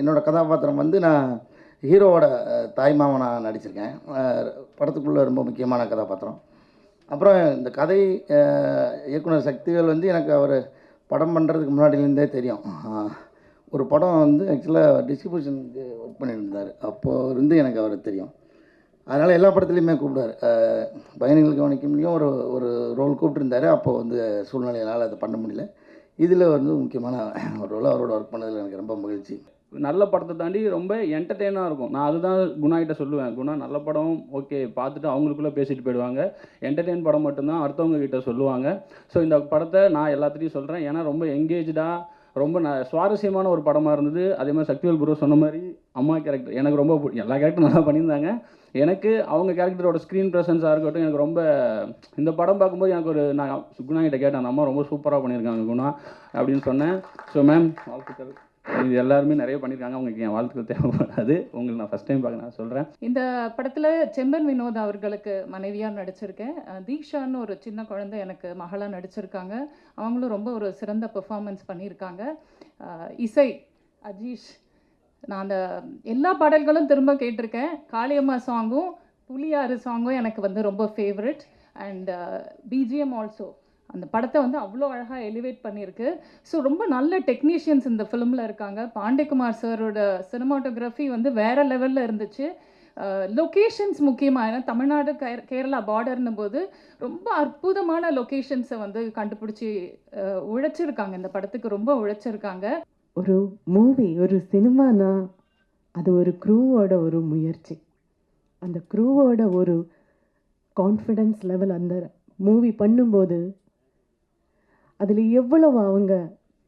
என்னோடய கதாபாத்திரம் வந்து நான் ஹீரோவோட தாய்மாமனாக நடிச்சிருக்கேன். படத்துக்குள்ளே ரொம்ப முக்கியமான கதாபாத்திரம். அப்புறம் இந்த கதை இயக்குனர் சக்திவேல் வந்து எனக்கு அவர் படம் பண்ணுறதுக்கு முன்னாடிலேருந்தே தெரியும். ஒரு படம் வந்து ஆக்சுவலாக டிஸ்ட்ரிபியூஷனுக்கு ஒர்க் பண்ணியிருந்தார். அப்போது இருந்து எனக்கு அவர் தெரியும். அதனால் எல்லா படத்துலையுமே கூப்பிடுவார். பயணிகள் கவனிக்கும்லேயும் ஒரு ஒரு ரோல் கூப்பிட்டுருந்தார். அப்போது வந்து சூழ்நிலையினால் அதை பண்ண முடியல. இதில் வந்து முக்கியமான ஒரு ரோல் அவரோட ஒர்க் பண்ணதில் எனக்கு ரொம்ப மகிழ்ச்சி. நல்ல படத்தை தாண்டி ரொம்ப என்டர்டெயினாக இருக்கும். நான் அதுதான் குணா கிட்ட சொல்லுவேன். குணா நல்ல படம் ஓகே பார்த்துட்டு அவங்களுக்குள்ளே பேசிட்டு போயிடுவாங்க. என்டர்டெயின் படம் மட்டும்தான் அடுத்தவங்க கிட்ட சொல்லுவாங்க. ஸோ இந்த படத்தை நான் எல்லாத்துலேயும் சொல்கிறேன். ஏன்னா ரொம்ப எங்கேஜாக ரொம்ப சுவாரஸ்யமான ஒரு படமாக இருந்தது. அதே மாதிரி சக்திவேல் ப்ரோ சொன்ன மாதிரி அம்மா கேரக்டர் எனக்கு ரொம்ப எல்லா கேரக்டரும் நல்லா பண்ணியிருந்தாங்க. எனக்கு அவங்க கேரக்டரோட ஸ்க்ரீன் ப்ரெசன்ஸாக இருக்கட்டும் எனக்கு ரொம்ப இந்த படம் பார்க்கும்போது எனக்கு ஒரு நான் குணா கிட்ட கேட்டேன், அந்த அம்மா ரொம்ப சூப்பராக பண்ணியிருக்காங்க குணா அப்படின்னு சொன்னேன். ஸோ மேம் வாழ்த்துக்கள். இது எல்லாருமே நிறைய பண்ணியிருக்காங்க. அவங்களுக்கு என் வாழ்த்துக்கள் தேவைப்படாது. உங்களுக்கு நான் ஃபஸ்ட் டைம் பார்க்க நான் சொல்கிறேன். இந்த படத்தில் செம்பன் வினோத் அவர்களுக்கு மனைவியாக நடிச்சிருக்கேன். தீக்ஷான்னு ஒரு சின்ன குழந்தை எனக்கு மகளாக நடிச்சிருக்காங்க. அவங்களும் ரொம்ப ஒரு சிறந்த பெர்ஃபார்மன்ஸ் பண்ணியிருக்காங்க. இசை அஜீஷ். நான் அந்த எல்லா பாடல்களும் திரும்ப கேட்டிருக்கேன். காளியம்மா சாங்கும் புலியாறு சாங்கும் எனக்கு வந்து ரொம்ப ஃபேவரட். அண்ட் பிஜிஎம் ஆல்சோ அந்த படத்தை வந்து அவ்வளோ அழகாக எலிவேட் பண்ணியிருக்கு. ஸோ ரொம்ப நல்ல டெக்னீஷியன்ஸ் இந்த ஃபிலிமில் இருக்காங்க. பாண்டியகுமார் சாரோட சினிமாட்டோகிராஃபி வந்து வேறு லெவலில் இருந்துச்சு. லொக்கேஷன்ஸ் முக்கியமாக, ஏன்னா தமிழ்நாடு கேரளா பார்டர்னும் போது ரொம்ப அற்புதமான லொக்கேஷன்ஸை வந்து கண்டுபிடிச்சி உழைச்சிருக்காங்க. இந்த படத்துக்கு ரொம்ப உழைச்சிருக்காங்க. ஒரு மூவி, ஒரு சினிமானா அது ஒரு க்ரூவோட ஒரு முயற்சி. அந்த க்ரூவோட ஒரு கான்ஃபிடென்ஸ் லெவல் அந்த மூவி பண்ணும்போது அதில் எவ்வளவு அவங்க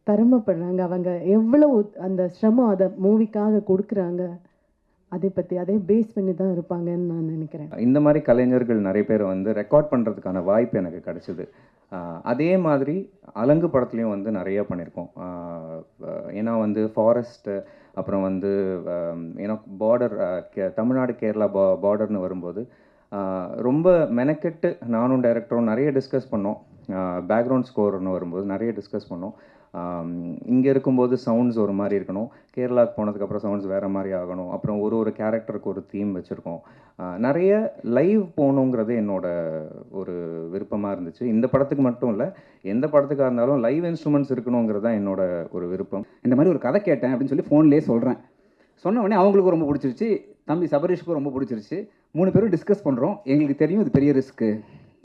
திறமைப்படுறாங்க, அவங்க எவ்வளவு அந்த சிரமம் அதை மூவிக்காக கொடுக்குறாங்க, அதை பற்றி அதே பேஸ் பண்ணி தான் இருப்பாங்கன்னு நான் நினைக்கிறேன். இந்த மாதிரி கலைஞர்கள் நிறைய பேர் வந்து ரெக்கார்ட் பண்ணுறதுக்கான வாய்ப்பு எனக்கு கிடச்சிது. அதே மாதிரி அலங்கு படத்துலையும் வந்து நிறையா பண்ணியிருக்கோம். ஏன்னா வந்து ஃபாரஸ்ட்டு அப்புறம் வந்து ஏன்னா பார்டர் தமிழ்நாடு கேரளா பார்டர்னு வரும்போது ரொம்ப மெனக்கெட்டு நானும் டைரக்டரும் நிறைய டிஸ்கஸ் பண்ணோம். பேக்ரவுண்ட் ஸ்கோர்னு வரும்போது நிறைய டிஸ்கஸ் பண்ணோம். இங்கே இருக்கும்போது சவுண்ட்ஸ் ஒரு மாதிரி இருக்கணும், கேரளாவுக்கு போனதுக்கப்புறம் சவுண்ட்ஸ் வேறு மாதிரி ஆகணும், அப்புறம் ஒரு ஒரு கேரக்டருக்கு ஒரு தீம் வச்சுருக்கோம். நிறைய லைவ் போகணுங்கிறது என்னோட ஒரு விருப்பமாக இருந்துச்சு. இந்த படத்துக்கு மட்டும் இல்லை, எந்த படத்துக்காக இருந்தாலும் லைவ் இன்ஸ்ட்ருமெண்ட்ஸ் இருக்கணுங்கிறது தான் என்னோட ஒரு விருப்பம். இந்த மாதிரி ஒரு கதை கேட்டேன் அப்படின்னு சொல்லி ஃபோன்லேயே சொல்கிறேன். சொன்ன உடனே அவங்களுக்கும் ரொம்ப பிடிச்சிருச்சு, தம்பி சபரீஷுக்கும் ரொம்ப பிடிச்சிருச்சு. 3 பேரும் டிஸ்கஸ் பண்ணுறோம். எங்களுக்கு தெரியும் இது பெரிய ரிஸ்க்கு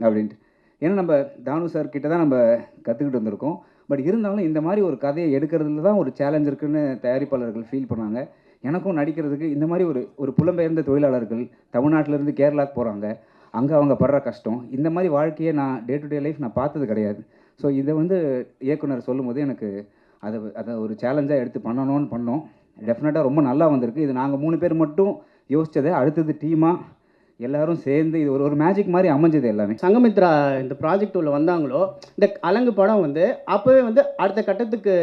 அப்படின்ட்டு. ஏன்னா நம்ம தானு சார் கிட்ட தான் நம்ம கற்றுக்கிட்டு வந்திருக்கோம். பட் இருந்தாலும் இந்த மாதிரி ஒரு கதையை எடுக்கிறதுல தான் ஒரு சேலஞ்ச் இருக்குதுன்னு தயாரிப்பாளர்கள் ஃபீல் பண்ணாங்க. எனக்கும் நடிக்கிறதுக்கு இந்த மாதிரி ஒரு புலம்பெயர்ந்த தொழிலாளர்கள் தமிழ்நாட்டிலேருந்து கேரளாவுக்கு போகிறாங்க, அங்கே அவங்க படுற கஷ்டம், இந்த மாதிரி வாழ்க்கையை நான் டே டு டே லைஃப் நான் பார்த்தது கிடையாது. ஸோ இதை வந்து இயக்குனர் சொல்லும்போது எனக்கு அதை ஒரு சேலஞ்சாக எடுத்து பண்ணோம். டெஃபினட்டாக ரொம்ப நல்லா வந்திருக்கு. இது நாங்கள் 3 பேர் மட்டும் யோசித்ததை அடுத்தது டீமாக எல்லோரும் சேர்ந்து இது ஒரு மேஜிக் மாதிரி அமைஞ்சது எல்லாமே. சங்கமித்ரா இந்த ப்ராஜெக்ட் உள்ள வந்தாங்களோ, இந்த அலங்கு படம் வந்து அப்போவே வந்து அடுத்த கட்டத்துக்கு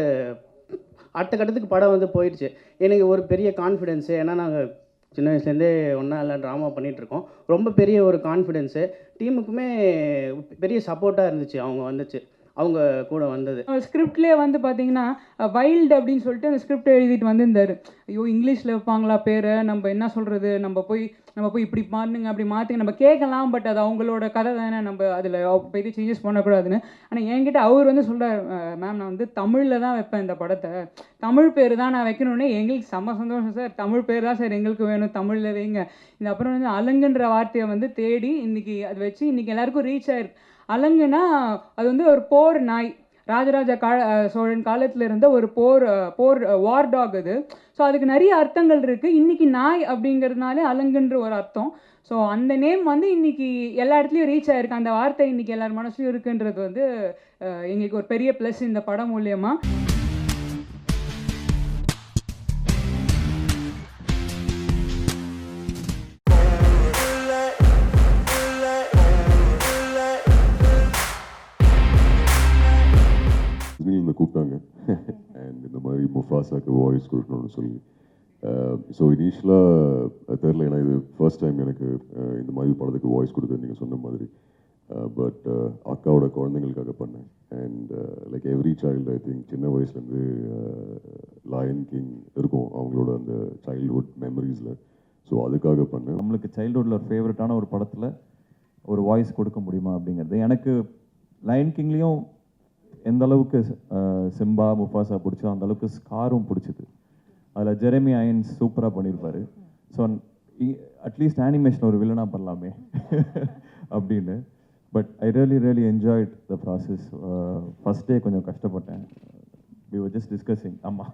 படம் வந்து போயிடுச்சு. எனக்கு ஒரு பெரிய கான்ஃபிடென்ஸு. ஏன்னா நாங்கள் சின்ன வயசுலேருந்தே ஒன்றா எல்லாம் ட்ராமா பண்ணிகிட்ருக்கோம். ரொம்ப பெரிய ஒரு கான்ஃபிடென்ஸு. டீமுக்குமே பெரிய சப்போர்ட்டாக இருந்துச்சு அவங்க கூட வந்தது. ஸ்கிரிப்ட்லேயே வந்து பார்த்தீங்கன்னா வைல்டு அப்படின்னு சொல்லிட்டு அந்த ஸ்கிரிப்ட் எழுதிட்டு வந்திருந்தார். ஐயோ இங்கிலீஷில் வைப்பாங்களா பேரை, நம்ம என்ன சொல்கிறது, நம்ம போய் இப்படி மாற்றுங்க அப்படி மாற்றுங்க நம்ம கேட்கலாம். பட் அது அவங்களோட கதை தானே, நம்ம அதில் பெரிய சேஞ்சஸ் பண்ணக்கூடாதுன்னு. ஆனால் என்கிட்ட அவர் வந்து சொல்கிறார், மேம் நான் வந்து தமிழில் தான் வைப்பேன் இந்த படத்தை, தமிழ் பேர் தான் நான் வைக்கணுன்னே. எங்களுக்கு செம்ம சந்தோஷம் சார், தமிழ் பேர் தான் சார் எங்களுக்கு வேணும், தமிழில் வைங்க. இந்த அப்புறம் வந்து அலங்குன்ற வார்த்தையை வந்து தேடி இன்றைக்கி அது வச்சு இன்றைக்கி எல்லாேருக்கும் ரீச் ஆயிருக்கு. அலங்குனா அது வந்து ஒரு போர் நாய், ராஜராஜ சோழன் காலத்தில் இருந்த ஒரு போர் வார் டாக் அது. ஸோ அதுக்கு நிறைய அர்த்தங்கள் இருக்குது. இன்றைக்கி நாய் அப்படிங்கிறதுனாலே அலங்குன்ற ஒரு அர்த்தம். ஸோ அந்த நேம் வந்து இன்றைக்கி எல்லா இடத்துலையும் ரீச் ஆகிருக்கு. அந்த வார்த்தை இன்றைக்கி எல்லார் மனசுலையும் இருக்குன்றது வந்து எங்களுக்கு ஒரு பெரிய ப்ளஸ் இந்த படம் மூலியமாக. கூப்பிட்டாங்க அண்ட் இந்த மாதிரி முஃபாசாக்கு வாய்ஸ் கொடுக்கணும்னு சொல்லி. ஸோ இனிஷியலாக தெரில, ஏன்னா இது ஃபர்ஸ்ட் டைம் எனக்கு இந்த மாதிரி படத்துக்கு வாய்ஸ் கொடுத்து நீங்கள் சொன்ன மாதிரி. பட் அக்காவோட குழந்தைங்களுக்காக பண்ணேன். And like every child I think சின்ன வயசுலேருந்து லயன் கிங் இருக்கும் அவங்களோட அந்த சைல்ட்ஹுட் மெமரிஸில். ஸோ அதுக்காக பண்ணேன். நம்மளுக்கு சைல்ட்ஹுட்டில் ஒரு ஃபேவரட்டான ஒரு படத்தில் ஒரு வாய்ஸ் கொடுக்க முடியுமா அப்படிங்கிறது. எனக்கு லயன் கிங்லேயும் எந்த அளவுக்கு சிம்பா முஃபாசா பிடிச்சோ அந்த அளவுக்கு ஸ்காரும் பிடிச்சிது. அதில் ஜெரமி ஐயன்ஸ் சூப்பராக பண்ணியிருப்பார். ஸோ அட்லீஸ்ட் அனிமேஷன் ஒரு வில்லனாக பண்ணலாமே அப்படின்னு. But I really enjoyed the process. First day கொஞ்சம் கஷ்டப்பட்டேன். வி வர் ஜஸ்ட் டிஸ்கஸிங் ஆமாம்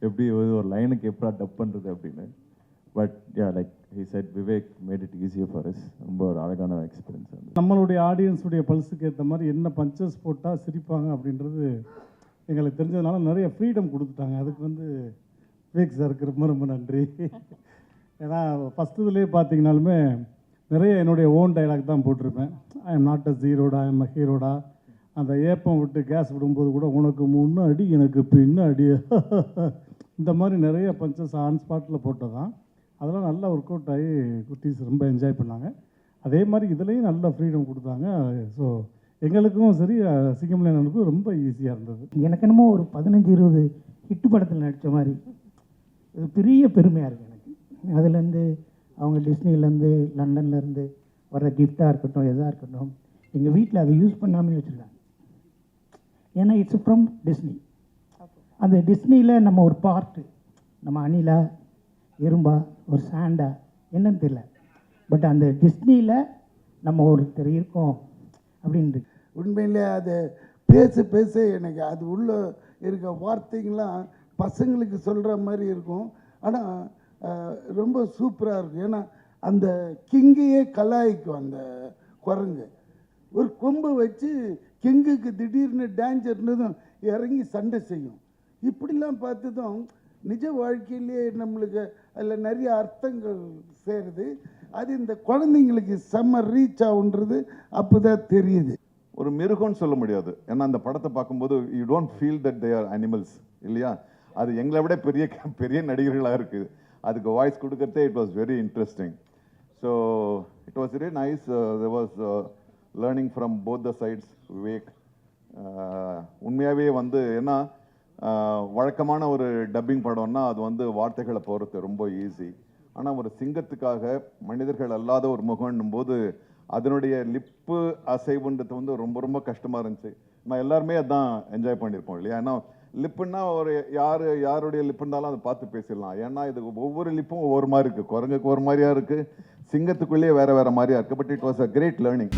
எப்படி ஒரு லைனுக்கு எப்படா டப் பண்ணுறது அப்படின்னு. But yeah like he said Vivek made it easier for us. ரொம்ப ஒரு அழகான எக்ஸ்பீரியன்ஸ். நம்மளுடைய ஆடியன்ஸுடைய பல்ஸுக்கு ஏற்ற மாதிரி என்ன பஞ்சஸ் போட்டால் சிரிப்பாங்க அப்படின்றது எங்களுக்கு தெரிஞ்சதுனால நிறைய ஃப்ரீடம் கொடுத்துட்டாங்க. அதுக்கு விவேக் சாருக்கு ரொம்ப ரொம்ப நன்றி. ஏன்னா ஃபஸ்ட்டு இதுலேயே பார்த்தீங்கனாலுமே நிறைய என்னுடைய ஓன் டைலாக் தான் போட்டிருப்பேன். ஐ எம் நாட் அ ஜீரோடா, ஐ எம் அ ஹீரோடா. அந்த ஏப்பம் விட்டு கேஸ் விடும்போது கூட உனக்கு முன்னாடி எனக்கு பின்னாடி இந்த மாதிரி நிறைய பஞ்சஸ் ஆன் ஸ்பாட்டில் போட்டதான். அதெல்லாம் நல்லா ஒர்க் அவுட் ஆகி குட்டீஸ் ரொம்ப என்ஜாய் பண்ணாங்க. அதே மாதிரி இதுலேயும் நல்ல ஃப்ரீடம் கொடுத்தாங்க. ஸோ எங்களுக்கும் சரி சிங்கம்லேனுக்கும் ரொம்ப ஈஸியாக இருந்தது. எனக்கு என்னமோ ஒரு 15-20 ஹிட்டு படத்தில் நடித்த மாதிரி இது பெரிய பெருமையாக இருக்குது எனக்கு. அதுலேருந்து அவங்க டிஸ்னிலேருந்து லண்டன்லேருந்து வர்ற கிஃப்டாக இருக்கட்டும் எதாக இருக்கட்டும் எங்கள் வீட்டில் அதை யூஸ் பண்ணாமல் வச்சுருக்காங்க. ஏன்னா இட்ஸ் ஃப்ரம் டிஸ்னி. அந்த டிஸ்னியில் நம்ம ஒரு பார்ட்டு, நம்ம அணிலா எறும்பா ஒரு சாண்டா என்னன்னு தெரியல, பட் அந்த டிஸ்னியில் நம்ம ஒருத்தர் இருக்கோம் அப்படின்னு. உண்மையிலே அது பேச எனக்கு அது உள்ளே இருக்க வார்த்தைங்களாம் பசங்களுக்கு சொல்கிற மாதிரி இருக்கும். ஆனால் ரொம்ப சூப்பராக இருக்கும். ஏன்னா அந்த கிங்கையே கலாய்க்கும் அந்த குரங்கு. ஒரு கொம்பை வச்சு கிங்குக்கு திடீர்னு டேஞ்சர்னதும் இறங்கி சண்டை செய்யும். இப்படிலாம் பார்த்ததும் நிஜ வாழ்க்கையிலே நம்மளுக்கு அதில் நிறைய அர்த்தங்கள் சேருது. அது இந்த குழந்தைங்களுக்கு செம்ம ரீச் ஆகுன்றது அப்போ தான் தெரியுது. ஒரு மிருகம்னு சொல்ல முடியாது. ஏன்னா அந்த படத்தை பார்க்கும்போது you don't feel that they are animals இல்லையா. அது எங்களை விட பெரிய நடிகர்களாக இருக்குது. அதுக்கு வாய்ஸ் கொடுக்கறதே it was very interesting. So it was very nice. There was learning from both the sides. Vivek உண்மையாகவே ஏன்னா வழக்கமான ஒரு டப்பிங் படம்னா அது வார்த்தைகளை போகிறது ரொம்ப ஈஸி. ஆனால் ஒரு சிங்கத்துக்காக மனிதர்கள் அல்லாத ஒரு முகம்னும் போது அதனுடைய லிப்பு அசைவுன்றது ரொம்ப ரொம்ப கஷ்டமாக இருந்துச்சு. நம்ம எல்லாருமே அதான் என்ஜாய் பண்ணியிருப்போம் இல்லையா. ஏன்னா லிப்புன்னா ஒரு யாருடைய லிப்பு இருந்தாலும் அதை பார்த்து பேசிடலாம். ஏன்னா இது ஒவ்வொரு லிப்பும் ஒவ்வொரு மாதிரி இருக்குது. குரங்குக்கு ஒரு மாதிரியா இருக்குது, சிங்கத்துக்குள்ளேயே வேறு மாதிரியா இருக்குது. But it was a great learning.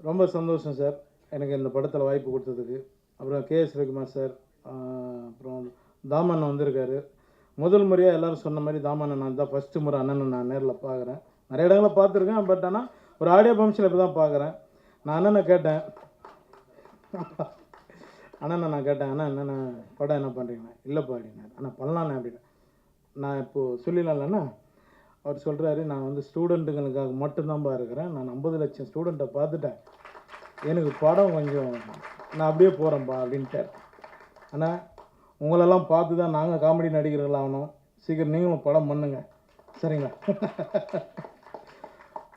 ரொம்ப சந்தோஷம் சார் எனக்கு இந்த படத்தில் வாய்ப்பு கொடுத்ததுக்கு. அப்புறம் கேஎஸ் ரகுமார் சார், அப்புறம் தாமண்ணன் வந்திருக்காரு. முதல் முறையாக எல்லோரும் சொன்ன மாதிரி தாமண்ணன் நான் தான் ஃபஸ்ட்டு முறை அண்ணனை நான் நேரில் பார்க்குறேன். நிறைய இடங்களை பார்த்துருக்கேன், பட் ஆனால் ஒரு ஆடியோ ஃபங்க்ஷனில் இப்போ தான் பார்க்குறேன். நான் அண்ணனை கேட்டேன், அண்ணா என்னென்ன படம் என்ன பண்ணுறீங்கண்ணா? இல்லைப்பா அப்படின்னா. ஆனால் பண்ணலாண்ணே அப்படின்னு. நான் இப்போது சொல்லிடலாம்லண்ணா. அவர் சொல்கிறாரு, நான் ஸ்டூடெண்ட்டுங்களுக்காக மட்டும்தான்ப்பா இருக்கிறேன். நான் 50 லட்சம் ஸ்டூடெண்ட்டை பார்த்துட்டேன், எனக்கு படம் கொஞ்சம் நான் அப்படியே போகிறேன்ப்பா அப்படின்ட்டார். ஆனால் உங்களெல்லாம் பார்த்து தான் நாங்கள் காமெடி நடிகர்கள் ஆகணும். சீக்கிரம் நீங்களும் படம் பண்ணுங்க சரிங்களா?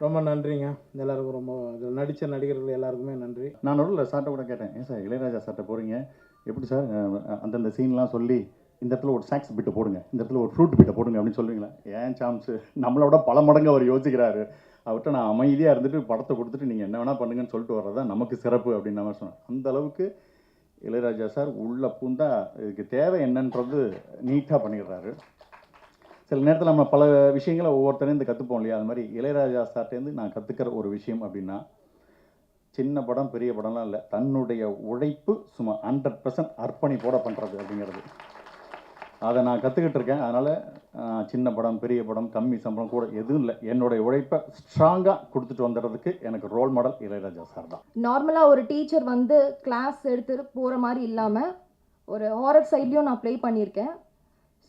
ரொம்ப நன்றிங்க எல்லாருக்கும். ரொம்ப இதில் நடித்த நடிகர்கள் எல்லாருக்குமே நன்றி. நான் நடுவில் சார்ட்ட கூட கேட்டேன், ஏன் சார் இளையராஜா சார்ட்ட போகிறீங்க, எப்படி சார் அந்தந்த சீன்லாம் சொல்லி இந்த இடத்துல ஒரு சாக்ஸ் பிட்டை போடுங்க, இந்த இடத்துல ஒரு ஃப்ரூட் பிட்டை போடுங்க அப்படின்னு சொல்லுவீங்களா? ஏன் சாம்ஸு, நம்மளோட பல மடங்கு அவர் யோசிக்கிறாரு. அவர்கிட்ட நான் அமைதியாக இருந்துட்டு படத்தை கொடுத்துட்டு நீங்கள் என்ன வேணால் பண்ணுங்கன்னு சொல்லிட்டு வர்றது தான் நமக்கு சிறப்பு அப்படின்னு நான் சொன்னேன். அந்த அளவுக்கு இளையராஜா சார் உள்ள பூந்தா இதுக்கு தேவை என்னன்றது நீட்டாக பண்ணிடுறாரு. சில நேரத்தில் நம்ம பல விஷயங்களை ஒவ்வொருத்தரையும் கற்றுப்போம் இல்லையா. அது மாதிரி இளையராஜா சார்ட்டேருந்து நான் கற்றுக்கிற ஒரு விஷயம் அப்படின்னா, சின்ன படம் பெரிய படம்லாம் இல்லை, தன்னுடைய உழைப்பு சும்மா 100% அர்ப்பணிப்போட பண்ணுறது அப்படிங்கிறது. அதை நான் கற்றுக்கிட்டு இருக்கேன். அதனால் சின்ன படம், பெரிய படம், கம்மி சம்பளம் கூட எதுவும் இல்லை. என்னுடைய உழைப்பை ஸ்ட்ராங்காக கொடுத்துட்டு வந்துடுறதுக்கு எனக்கு ரோல் மாடல் இளையராஜா சார் தான். நார்மலாக ஒரு டீச்சர் வந்து கிளாஸ் எடுத்துகிட்டு போகிற மாதிரி இல்லாமல் ஒரு ஹாரர் சைட்லேயும் நான் ப்ளே பண்ணியிருக்கேன்.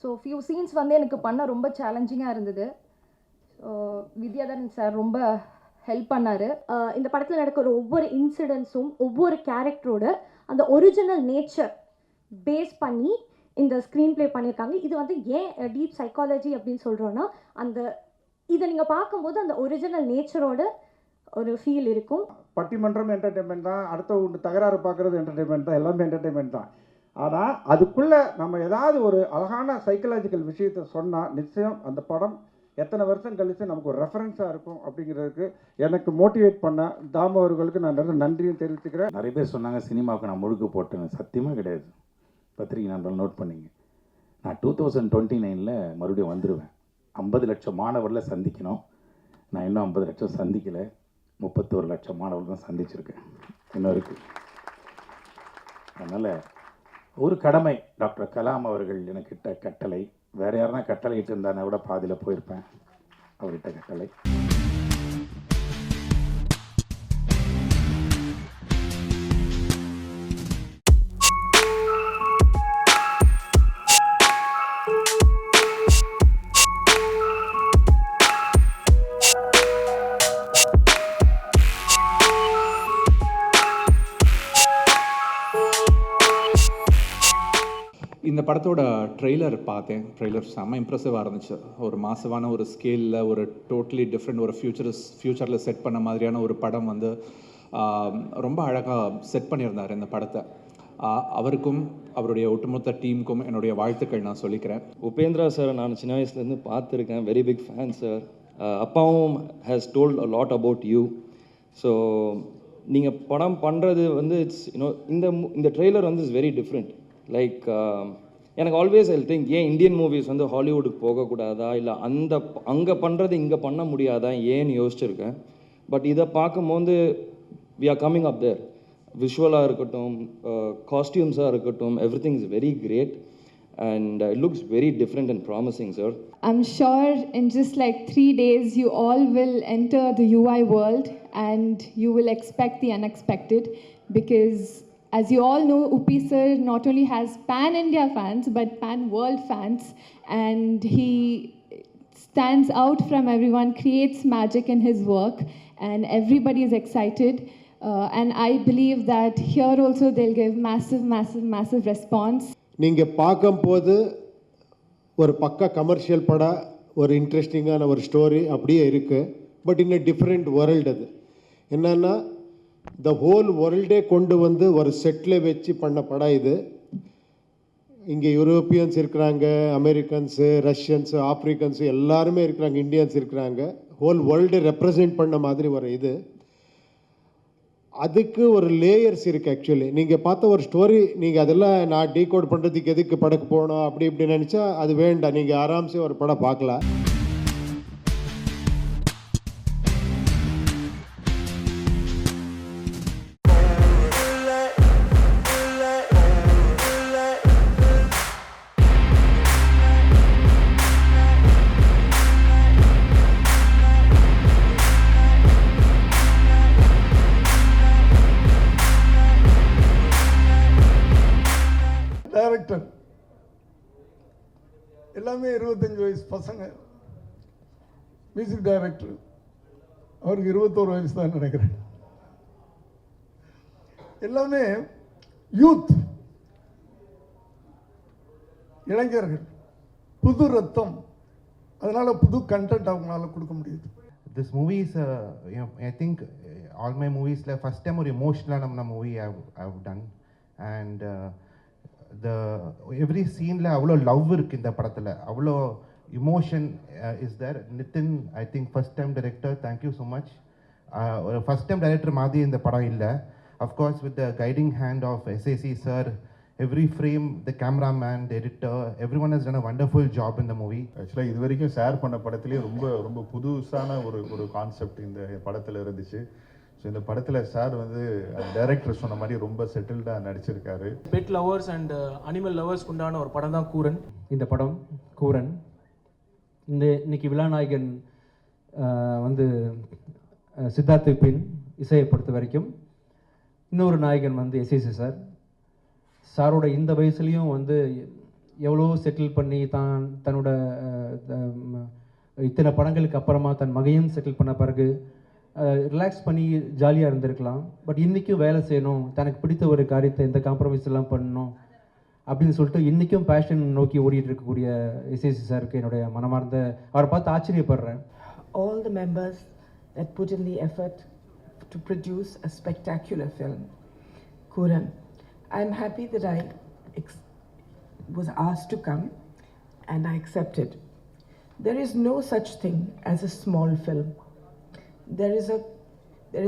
ஸோ ஃபியூ சீன்ஸ் வந்து எனக்கு பண்ண ரொம்ப சேலஞ்சிங்காக இருந்தது. ஸோ வித்யாதரன் சார் ரொம்ப ஹெல்ப் பண்ணார். இந்த படத்தில் நடக்கிற ஒவ்வொரு இன்சிடென்ட்ஸும் ஒவ்வொரு கேரக்டரோட அந்த ஒரிஜினல் நேச்சர் பேஸ் பண்ணி இந்த ஸ்க்ரீன் ப்ளே பண்ணியிருக்காங்க. இது வந்து ஏன் டீப் சைக்காலஜி அப்படின்னு சொல்கிறோன்னா, அந்த இதை நீங்கள் பார்க்கும்போது அந்த ஒரிஜினல் நேச்சரோட ஒரு ஃபீல் இருக்கும். பட்டிமன்றம் என்டர்டெயின்மெண்ட் தான், அடுத்த ஒன்று தகராறு பார்க்குறது என்டர்டெயின்மெண்ட் தான், எல்லாமே என்டர்டெயின்மெண்ட் தான். ஆனால் அதுக்குள்ளே நம்ம ஏதாவது ஒரு அழகான சைக்கலாஜிக்கல் விஷயத்தை சொன்னால் நிச்சயம் அந்த படம் எத்தனை வருஷம் கழித்து நமக்கு ஒரு ரெஃபரன்ஸாக இருக்கும் அப்படிங்கிறதுக்கு எனக்கு மோட்டிவேட் பண்ண தாமு அவர்களுக்கு நான் நிறைய நன்றியும் தெரிவிச்சுக்கிறேன். நிறைய பேர் சொன்னாங்க சினிமாவுக்கு நான் முழுக்க போட்டேன்னு. சத்தியமாக கிடையாது. பத்திரிகை நண்பர்கள் நோட் பண்ணிங்க. நான் 2029 மறுபடியும் வந்துடுவேன். 50 லட்சம் மாணவர்களை சந்திக்கணும். நான் இன்னும் 50 லட்சம் சந்திக்கலை. 31 லட்சம் மாணவர்கள் தான் சந்திச்சிருக்கேன் இன்னும் இருக்குது. அதனால் ஒரு கடமை டாக்டர் கலாம் அவர்கள் எனக்கிட்ட கட்டளை. வேறு யாருன்னா கட்டளை இட்டு இருந்தானே விட பாதியில் போயிருப்பேன். அவர்கிட்ட கட்டளை. இந்த படத்தோட ட்ரெய்லர் பார்த்தேன். ட்ரெய்லர் செம்ம இம்ப்ரெசிவாக இருந்துச்சு. ஒரு மாசமான ஒரு ஸ்கேலில் ஒரு டோட்டலி டிஃப்ரெண்ட் ஒரு ஃப்யூச்சரில் செட் பண்ண மாதிரியான ஒரு படம் வந்து ரொம்ப அழகாக செட் பண்ணியிருந்தார் இந்த படத்தை. அவருக்கும் அவருடைய ஒட்டுமொத்த டீமுக்கும் என்னுடைய வாழ்த்துக்கள் நான் சொல்லிக்கிறேன். உபேந்திரா சார் நான் சின்ன வயசுலேருந்து பார்த்துருக்கேன். Very big fan sir. அப்பாவும் has told a lot about you. So நீங்கள் படம் பண்ணுறது வந்து இட்ஸ் இந்த ட்ரெய்லர் வந்து இட்ஸ் வெரி டிஃப்ரெண்ட். லைக் எனக்கு ஆல்வேஸ் ஐ திங்க் ஏன் இந்தியன் மூவிஸ் வந்து ஹாலிவுட்டுக்கு போகக்கூடாதா, இல்லை அங்கே பண்ணுறது இங்கே பண்ண முடியாதா ஏன்னு யோசிச்சிருக்கேன். பட் இதை பார்க்கும்போது we are coming up there. விஷுவலாக இருக்கட்டும், காஸ்டியூம்ஸாக இருக்கட்டும், everything is very great and it looks very different and promising, sir. I'm sure in just like 3 days you all will enter the UI world and you will expect the unexpected, because as you all know, Upi sir not only has pan-India fans but pan-world fans, and he stands out from everyone, creates magic in his work, and everybody is excited. And I believe that here also they'll give massive response. நீங்கள் பார்க்கும்போது ஒரு பக்கா commercial படம், ஒரு இன்ட்ரெஸ்டிங்கான ஒரு story அப்படியே இருக்குது. But in different world. அது என்னென்னா த ஹோல் வேர்ல்டே கொண்டு வந்து ஒரு செட்டில் வச்சு பண்ண படம் இது. இங்கே யூரோப்பியன்ஸ் இருக்கிறாங்க, அமெரிக்கன்ஸு, ரஷ்யன்ஸு, ஆப்ரிக்கன்ஸு எல்லாருமே இருக்கிறாங்க, இந்தியன்ஸ் இருக்கிறாங்க. ஹோல் வேர்ல்டு ரெப்ரசன்ட் பண்ண மாதிரி ஒரு இது. அதுக்கு ஒரு லேயர்ஸ் இருக்குது. ஆக்சுவலி நீங்கள் பார்த்த ஒரு ஸ்டோரி, நீங்கள் அதெல்லாம் நான் டீகோட் பண்ணுறதுக்கு எதுக்கு படக்கு போகணும் அப்படி இப்படி நினச்சா அது வேண்டாம். நீங்கள் ஆராம்சே ஒரு படம் பார்க்கலாம். டைரக்டர் எல்லாமே 25 வயசு பசங்க. மியூசிக் டைரக்டர் அவருக்கு 21 வயசு தான் நினைக்கிறேன். எல்லாமே யூத், இளைஞர்கள், புது ரத்தம். அதனால புது கண்டென்ட் அவங்களால கொடுக்க முடியுது. This movie is, I think all my movies, like first time ஒரு emotional movie I've done, and every சீனில் அவ்வளோ லவ் இருக்குது இந்த படத்தில், அவ்வளோ emotion is there. Nithin I think first time director, thank you so much. ஒரு ஃபஸ்ட் டைம் டைரக்டர் மாதிரி இந்த படம் இல்லை. Of course with the guiding hand of SAC sir, every frame, the cameraman, the editor, everyone has done a wonderful job இந்த movie. ஆக்சுவலாக இது வரைக்கும் share பண்ண படத்துலேயே ரொம்ப ரொம்ப புதுசான ஒரு கான்செப்ட் இந்த படத்தில் இருந்துச்சு. ஸோ இந்த படத்தில் சார் வந்து டைரக்டர் சொன்ன மாதிரி ரொம்ப செட்டில்டாக நடிச்சிருக்காரு. பெட் லவர்ஸ் அண்ட் அனிமல் லவர்ஸ்க்கு உண்டான ஒரு படம் தான் கூரன். இந்த படம் கூரன் இன்னைக்கு விழாநாயகன் வந்து சித்தார்த் விபின் இசையை பொறுத்த வரைக்கும், இன்னொரு நாயகன் வந்து எஸ்ஏசி சார். சாரோட இந்த வயசுலேயும் வந்து எவ்வளோ செட்டில் பண்ணி தன்னோட இத்தனை படங்களுக்கு அப்புறமா தன் மகையும் செட்டில் பண்ண பிறகு ரிலாக்ஸ் பண்ணி ஜாலியாக இருந்திருக்கலாம். பட் இன்றைக்கும் வேலை செய்யணும், தனக்கு பிடித்த ஒரு காரியத்தை எந்த காம்ப்ரமைஸ் எல்லாம் பண்ணணும் அப்படின்னு சொல்லிட்டு இன்றைக்கும் பேஷன் நோக்கி ஓடிட்டு இருக்கக்கூடிய எஸ்ஏசி சாருக்கு என்னுடைய மனமார்ந்த, அவரை பார்த்து ஆச்சரியப்படுறேன். All the members that put in the effort to produce a spectacular film, Kuran. I'm happy that I was asked to come and I accepted. There is no such thing as a small film. There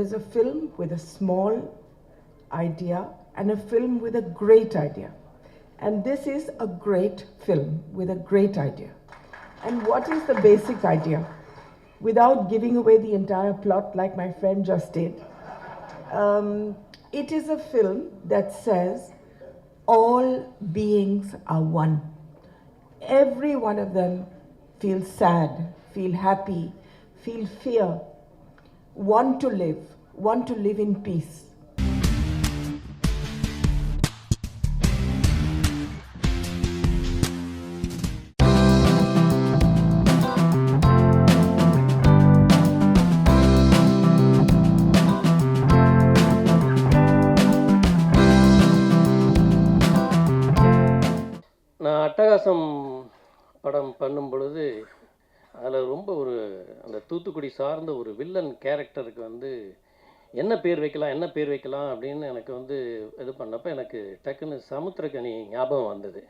is a film with a small idea and a film with a great idea. And this is a great film with a great idea. And what is the basic idea? Without giving away the entire plot like my friend just did, it is a film that says all beings are one. Every one of them feel sad, feel happy, feel fear, want to live in peace. நான் அட்டகாசம் படம் பண்ணும் பொழுது அதில் ரொம்ப ஒரு அந்த தூத்துக்குடி சார்ந்த ஒரு வில்லன் கேரக்டருக்கு வந்து என்ன பேர் வைக்கலாம் அப்படின்னு எனக்கு வந்து இது பண்ணப்போ எனக்கு டக்குன்னு சமுத்திரக்கனி ஞாபகம் வந்தது.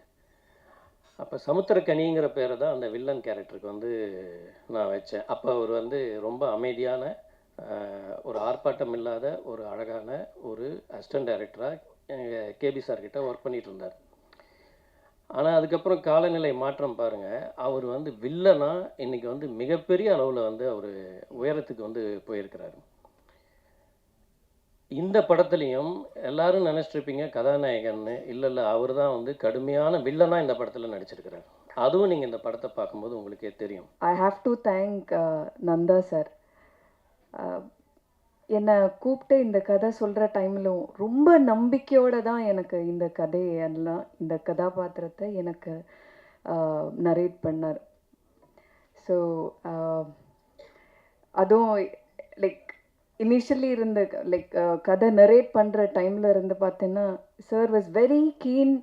அப்போ சமுத்திரக்கனிங்கிற பேரை தான் அந்த வில்லன் கேரக்டருக்கு வந்து நான் வச்சேன். அப்போ அவர் வந்து ரொம்ப அமைதியான, ஒரு ஆர்ப்பாட்டம் இல்லாத, ஒரு அழகான ஒரு அசிஸ்டன்ட் டைரக்டராக எங்கள் கேபி சார்கிட்ட ஒர்க் பண்ணிகிட்டு இருந்தார். ஆனால் அதுக்கப்புறம் காலநிலை மாற்றம் பாருங்கள், அவர் வந்து வில்லனா இன்றைக்கி வந்து மிகப்பெரிய அளவில் வந்து அவர் உயரத்துக்கு வந்து போயிருக்கிறாரு. இந்த படத்துலையும் எல்லாரும் நினச்சிட்ருப்பீங்க கதாநாயகன்னு, இல்லை அவர் தான் வந்து கடுமையான வில்லனாக இந்த படத்தில் நடிச்சிருக்கிறார். அதுவும் நீங்கள் இந்த படத்தை பார்க்கும்போது உங்களுக்கே தெரியும். I have to thank Nanda sir. என்னை கூப்பிட்டு இந்த கதை சொல்கிற டைமிலும் ரொம்ப நம்பிக்கையோடு தான் எனக்கு இந்த கதையெல்லாம், இந்த கதாபாத்திரத்தை எனக்கு நரேட் பண்ணார். ஸோ அதுவும் லைக் இனிஷியலி இருந்த லைக் கதை நரேட் பண்ணுற டைமில் இருந்து பார்த்தீங்கன்னா சார் வாஸ் வெரி கீன்.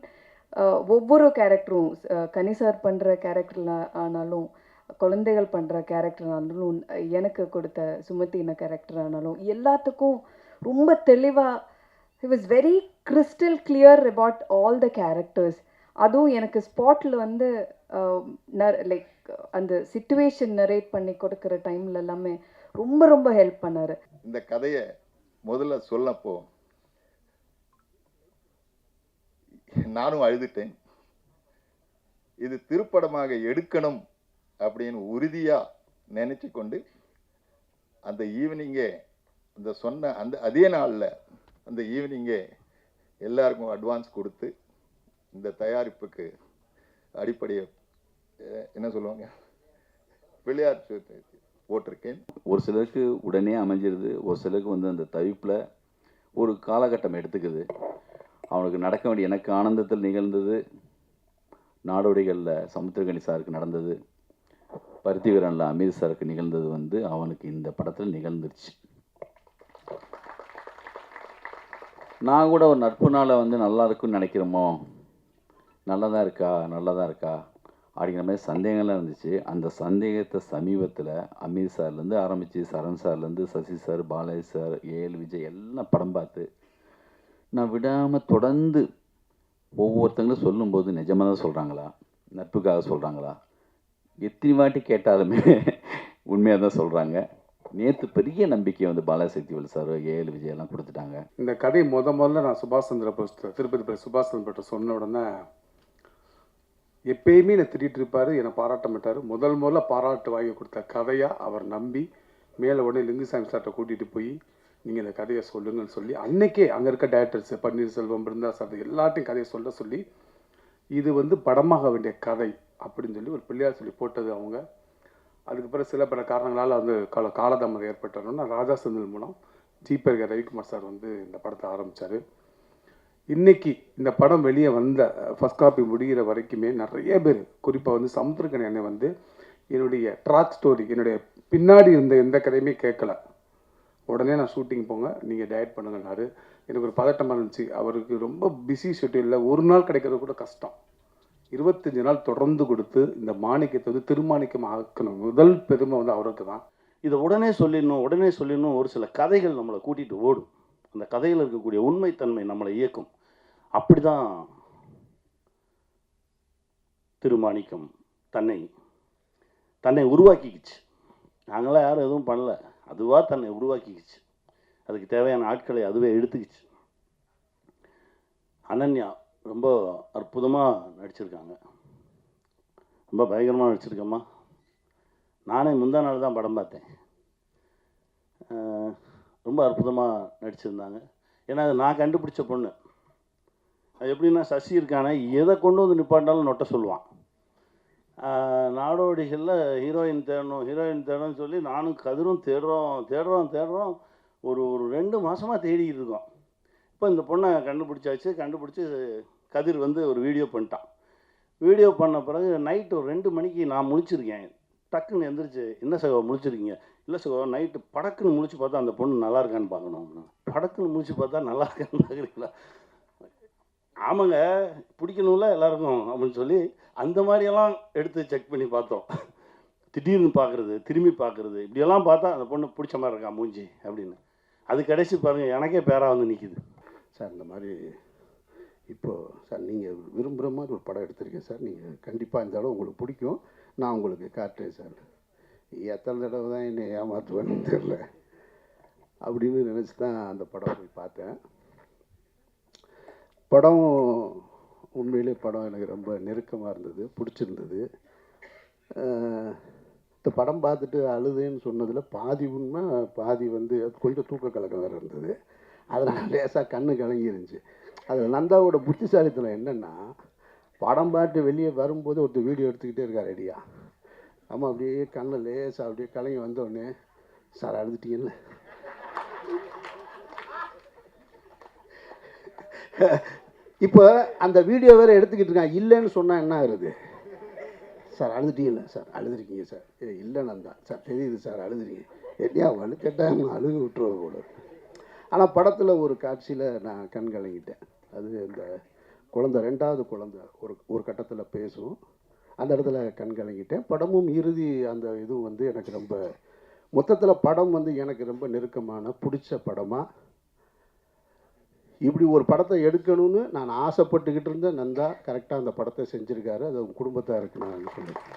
ஒவ்வொரு கேரக்டரும் கனி சார் பண்ணுற கேரக்டர் ஆனாலும், குழந்தைகள் பண்ணுற கேரக்டர்னாலும், எனக்கு கொடுத்த சுமத்தின கேரக்டர் ஆனாலும் எல்லாத்துக்கும் ரொம்ப தெளிவாக he was very crystal clear about all the characters. அதுவும் எனக்கு ஸ்பாட்டில் வந்து லைக் அந்த சிச்சுவேஷன் நரேட் பண்ணி கொடுக்குற டைமில் எல்லாமே ரொம்ப ரொம்ப ஹெல்ப் பண்ணார். இந்த கதையை முதல்ல சொல்லப்போ நானும் அழுதுட்டேன். இது திருப்படமாக எடுக்கணும் அப்படின்னு உறுதியாக நினச்சி கொண்டு அந்த ஈவினிங்கே அந்த சொன்ன அதே நாளில் அந்த ஈவினிங்கே எல்லாருக்கும் அட்வான்ஸ் கொடுத்து இந்த தயாரிப்புக்கு அடிப்படையை என்ன சொல்லுவாங்க பிள்ளையார் போட்டிருக்கேன். ஒரு சிலருக்கு உடனே அமைஞ்சிருது, ஒரு சிலருக்கு வந்து அந்த தவிப்பில் ஒரு காலகட்டம் எடுத்துக்குது. அவனுக்கு நடக்க வேண்டிய எனக்கு ஆனந்தத்தில் நிகழ்ந்தது, நாடோடிகளில் சமுத்திரகனி சாருக்கு நடந்தது, பருத்தி வீரனில் அமீர் சாருக்கு நிகழ்ந்தது வந்து அவனுக்கு இந்த படத்தில் நிகழ்ந்துருச்சு. நான் கூட ஒரு நட்பு நாளை வந்து நல்லா இருக்குன்னு நினைக்கிறோமோ, நல்லதாக இருக்கா அப்படிங்கிற மாதிரி சந்தேகம்லாம் இருந்துச்சு. அந்த சந்தேகத்தை சமீபத்தில் அமீர் சார்லேருந்து ஆரம்பித்து சரண் சார்லேருந்து Sasi sir, Balaji sir, A L Vijay எல்லாம் படம் பார்த்து நான் விடாமல் தொடர்ந்து ஒவ்வொருத்தங்களும் சொல்லும்போது நிஜமாக தான் சொல்கிறாங்களா, நட்புக்காக சொல்கிறாங்களா, எத்தனை வாட்டி கேட்டாலுமே உண்மையாக தான் சொல்கிறாங்க. நேற்று பெரிய நம்பிக்கை வந்து பாலாசக்திவேல் சார், ஏஎல் விஜய் எல்லாம் கொடுத்துட்டாங்க. இந்த கதை முதல்ல நான் சுபாஷ் சந்திர போஸ், திருப்பதி சுபாஷ் சந்திர போஸ் சொன்ன உடனே எப்பயுமே என்னை திட்டிகிட்டு இருப்பார், என்னை பாராட்ட மாட்டார். முதல்ல பாராட்டு வாங்கி கொடுத்த கதையாக அவர் நம்பி மேலே உடனே லிங்குசாமி சார்கிட்ட கூட்டிகிட்டு போய் நீங்கள் இந்த கதையை சொல்லுங்கன்னு சொல்லி அன்னைக்கே அங்கே இருக்க டேரக்டர்ஸ் பன்னீர்செல்வம், பிருந்தா சார் எல்லாத்தையும் கதையை சொல்லி இது வந்து படமாக வேண்டிய கதை அப்படின்னு சொல்லி ஒரு பிள்ளையார் சொல்லி போட்டது அவங்க. அதுக்கு பிறகு சில பல காரணங்களால் வந்து காலதாமதம் ஏற்பட்டோன்னா ராஜா செந்தில் மூலம் ஜிபே ரவிக்குமார் சார் வந்து இந்த படத்தை ஆரம்பித்தார். இன்றைக்கி இந்த படம் வெளியே வந்த ஃபஸ்ட் காப்பி முடிகிற வரைக்குமே நிறைய பேர், குறிப்பாக வந்து சமுத்திரக்கணி அண்ணன் வந்து என்னுடைய ட்ராக் ஸ்டோரி, என்னுடைய பின்னாடி இருந்த எந்த கதையுமே கேட்கல. உடனே நான் ஷூட்டிங் போங்க, நீங்கள் டயட் பண்ணுங்கன்னாரு. எனக்கு ஒரு பதட்டமாக இருந்துச்சு. அவருக்கு ரொம்ப பிஸி ஷெட்யூலில் ஒரு நாள் கிடைக்கிறது கூட கஷ்டம். 25 நாள் தொடர்ந்து கொடுத்து இந்த மாணிக்கத்தை வந்து திருமாணிக்கம் ஆக்கணும். முதல் பெருமை வந்து அவருக்கு தான். இதை உடனே சொல்லிடணும். ஒரு சில கதைகள் நம்மளை கூட்டிகிட்டு ஓடும். அந்த கதையில் இருக்கக்கூடிய உண்மைத்தன்மை நம்மளை இயக்கும். அப்படி தான் திருமாணிக்கம் தன்னை உருவாக்கிக்கிச்சு. நாங்களாம் யாரும் எதுவும் பண்ணல, அதுவாக தன்னை உருவாக்கிக்கிச்சு. அதுக்கு தேவையான ஆட்களை அதுவே எடுத்துக்கிச்சு. அனன்யா ரொம்ப அற்புதமாக நடிச்சிருக்காங்க, ரொம்ப பயங்கரமாக நடிச்சிருக்கம்மா. நானே முந்தா நாள் தான் படம் பார்த்தேன். ரொம்ப அற்புதமாக நடிச்சிருந்தாங்க. ஏன்னா அது நான் கண்டுபிடிச்ச பொண்ணு. அது எப்படின்னா சசி இருக்கானே எதை கொண்டு வந்து நிப்பாட்டினாலும் நொட்ட சொல்லுவான். நாடோடிகளில் ஹீரோயின் தேடணும்னு சொல்லி நானும் கதிரும் தேடுறோம். ஒரு 2 மாதமாக தேடிக்கிட்டு இருக்கோம். இப்போ இந்த பொண்ணை கண்டுபிடிச்சி கதிர் வந்து ஒரு வீடியோ பண்ணிட்டான். வீடியோ பண்ண பிறகு நைட்டு ஒரு 2 மணிக்கு நான் முழிச்சிருக்கேன். டக்குன்னு எந்திரிச்சு, என்ன சகோ முழிச்சிருக்கீங்க? இல்லை சகோ, நைட்டு படக்குன்னு முழிச்சு பார்த்தா அந்த பொண்ணு நல்லா இருக்கான்னு பார்க்கணும். படக்குன்னு முழிச்சு பார்த்தா நல்லா இருக்கான்னு பார்க்குறீங்களா? ஆமாங்க, பிடிக்கணும்ல எல்லாருக்கும் அப்படின்னு சொல்லி அந்த மாதிரியெல்லாம் எடுத்து செக் பண்ணி பார்த்தோம். திடீர்னு பார்க்குறது, திரும்பி பார்க்குறது, இப்படியெல்லாம் பார்த்தா அந்த பொண்ணு பிடிச்ச மாதிரி இருக்கா மூஞ்சி அப்படின்னு. அது கடைசி பாருங்கள், எனக்கே பேராக வந்து நிற்கிது. சார் இந்த மாதிரி இப்போது சார் நீங்கள் விரும்புகிற மாதிரி ஒரு படம் எடுத்திருக்கேன் சார். நீங்கள் கண்டிப்பாக இந்த தடவை உங்களுக்கு பிடிக்கும், நான் உங்களுக்கு காட்டுறேன் சார். எத்தனை தடவை தான் என்னை ஏமாற்றுவேன்னு தெரில அப்படின்னு நினச்சி தான் அந்த படம் போய் பார்த்தேன். படம் உண்மையிலே படம் எனக்கு ரொம்ப நெருக்கமாக இருந்தது, பிடிச்சிருந்தது. இந்த படம் பார்த்துட்டு அழுதுன்னு சொன்னதில் பாதி உண்மை, பாதி வந்து கொஞ்சம் தூக்க கலக்கம் வேறு இருந்தது. அதனால் லேசாக கண்ணு கலங்கிருந்துச்சு. அதில் நந்தாவோட புத்திசாலித்தனம் என்னென்னா, படம் பார்த்து வெளியே வரும்போது ஒருத்தர் வீடியோ எடுத்துக்கிட்டே இருக்கார் ரெடியா. ஆமாம், அப்படியே கண்ணை லேசாக அப்படியே கலங்கி வந்தோடனே, சார் அழுதுட்டீங்கல்ல. இப்போ அந்த வீடியோ வேறு எடுத்துக்கிட்டு இருக்கான். இல்லைன்னு சொன்னால் என்ன ஆகுது? சார் அழுதுட்டீங்கல்ல, சார் அழுதுருக்கீங்க சார். இல்லை நந்தா சார், தெரியுது சார் அழுதுறீங்க. எப்படியா வலுக்கட்டாக அழுகு விட்டுருவோம் போல. ஆனால் படத்தில் ஒரு காட்சியில் நான் கண் கலங்கிட்டேன். அது இந்த குழந்தை, 2வது குழந்தை ஒரு கட்டத்தில் பேசும். அந்த இடத்துல கண் கலங்கிட்டேன். படமும் இறுதி அந்த இதுவும் வந்து எனக்கு ரொம்ப, மொத்தத்தில் படம் வந்து எனக்கு ரொம்ப நெருக்கமான பிடிச்ச படமாக. இப்படி ஒரு படத்தை எடுக்கணும்னு நான் ஆசைப்பட்டுக்கிட்டு இருந்தேன். நந்தா கரெக்டாக அந்த படத்தை செஞ்சுருக்காரு. அது குடும்பத்தாருக்கு நான் சொல்லுவேன்.